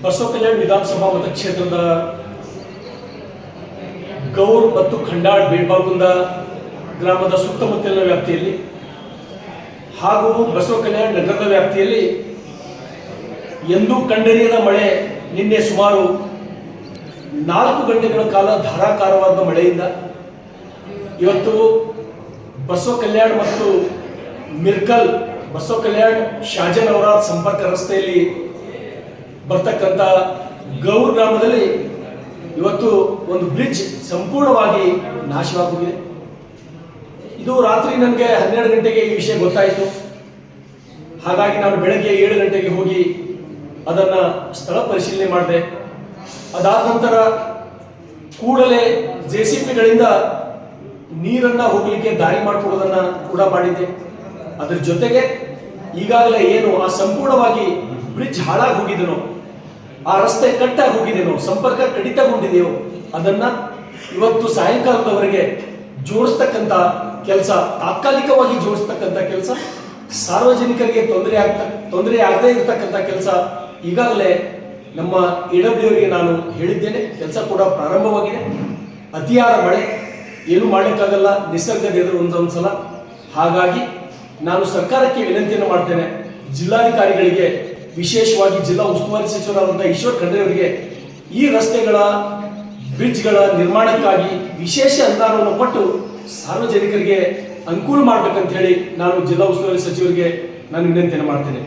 ಬಸವ ಕಲ್ಯಾಣ ವಿಧಾನಸಭಾ ಮತಕ್ಷೇತ್ರದ ಗೌರ್ ಮತ್ತು ಖಂಡಾಳ್ ಬೇಡ್ಬಾಳ್ಗುಂದ ಗ್ರಾಮದ ಸುತ್ತಮುತ್ತಲಿನ ವ್ಯಾಪ್ತಿಯಲ್ಲಿ ಹಾಗೂ ಬಸವ ಕಲ್ಯಾಣ ನಗರದ ವ್ಯಾಪ್ತಿಯಲ್ಲಿ ಎಂದೂ ಕಂಡರಿಯದ ಮಳೆ ನಿನ್ನೆ ಸುಮಾರು 4 ಗಂಟೆಗಳ ಕಾಲ ಧಾರಾಕಾರವಾದ ಮಳೆಯಿಂದ ಇವತ್ತು ಬಸವ ಕಲ್ಯಾಣ ಮತ್ತು ಮಿರ್ಕಲ್ ಬಸವ ಕಲ್ಯಾಣ ಶಾಜನ್ ಅವರ ಸಂಪರ್ಕ ರಸ್ತೆಯಲ್ಲಿ ಬರ್ತಕ್ಕಂಥ ಗೌರ್ ಗ್ರಾಮದಲ್ಲಿ ಇವತ್ತು ಒಂದು ಬ್ರಿಡ್ಜ್ ಸಂಪೂರ್ಣವಾಗಿ ನಾಶವಾಗಿದೆ. ಇದು ರಾತ್ರಿ ನನಗೆ 12 ಗಂಟೆಗೆ ಈ ವಿಷಯ ಗೊತ್ತಾಯಿತು. ಹಾಗಾಗಿ ನಾನು ಬೆಳಗ್ಗೆ 7 ಗಂಟೆಗೆ ಹೋಗಿ ಅದನ್ನು ಸ್ಥಳ ಪರಿಶೀಲನೆ ಮಾಡಿದೆ. ಅದಾದ ನಂತರ ಕೂಡಲೇ JCBಗಳಿಂದ ನೀರನ್ನು ಹೋಗಲಿಕ್ಕೆ ದಾರಿ ಮಾಡಿಕೊಡೋದನ್ನು ಕೂಡ ಮಾಡಿದ್ದೆ. ಅದರ ಜೊತೆಗೆ ಈಗಾಗಲೇ ಏನು ಆ ಸಂಪೂರ್ಣವಾಗಿ ಬ್ರಿಡ್ಜ್ ಹಾಳಾಗಿ ಹೋಗಿದೆನೋ, ಆ ರಸ್ತೆ ಕಟ್ಟಾಗಿ ಹೋಗಿದೆನೋ, ಸಂಪರ್ಕ ಕಡಿತಗೊಂಡಿದೆಯೋ ಅದನ್ನ ಇವತ್ತು ಸಾಯಂಕಾಲದವರೆಗೆ ಜೋಡಿಸ್ತಕ್ಕಂಥ ಕೆಲಸ, ತಾತ್ಕಾಲಿಕವಾಗಿ ಜೋಡಿಸ್ತಕ್ಕಂಥ ಕೆಲಸ, ಸಾರ್ವಜನಿಕರಿಗೆ ತೊಂದರೆ ಆಗದೇ ಇರತಕ್ಕಂಥ ಕೆಲಸ ಈಗಾಗಲೇ ನಮ್ಮ AWರಿಗೆ ನಾನು ಹೇಳಿದ್ದೇನೆ. ಕೆಲಸ ಕೂಡ ಪ್ರಾರಂಭವಾಗಿದೆ. ಅತಿಯಾದ ಮಳೆ ಏನು ಮಾಡಲಿಕ್ಕಾಗಲ್ಲ, ನಿಸರ್ಗದ ಎದುರು ಒಂದೊಂದ್ಸಲ. ಹಾಗಾಗಿ ನಾನು ಸರ್ಕಾರಕ್ಕೆ ವಿನಂತಿಯನ್ನು ಮಾಡ್ತೇನೆ, ಜಿಲ್ಲಾಧಿಕಾರಿಗಳಿಗೆ, ವಿಶೇಷವಾಗಿ ಜಿಲ್ಲಾ ಉಸ್ತುವಾರಿ ಸಚಿವರಾದಂಥ ಈಶ್ವರ್ ಖಂಡ್ರೆ ಅವರಿಗೆ ಈ ರಸ್ತೆಗಳ ಬ್ರಿಡ್ಜ್ಗಳ ನಿರ್ಮಾಣಕ್ಕಾಗಿ ವಿಶೇಷ ಅನುದಾನವನ್ನು ಕೊಟ್ಟು ಸಾರ್ವಜನಿಕರಿಗೆ ಅನುಕೂಲ ಮಾಡಬೇಕಂತ ಹೇಳಿ ನಾನು ಜಿಲ್ಲಾ ಉಸ್ತುವಾರಿ ಸಚಿವರಿಗೆ ನಾನು ವಿನಂತಿಯನ್ನು ಮಾಡ್ತೇನೆ.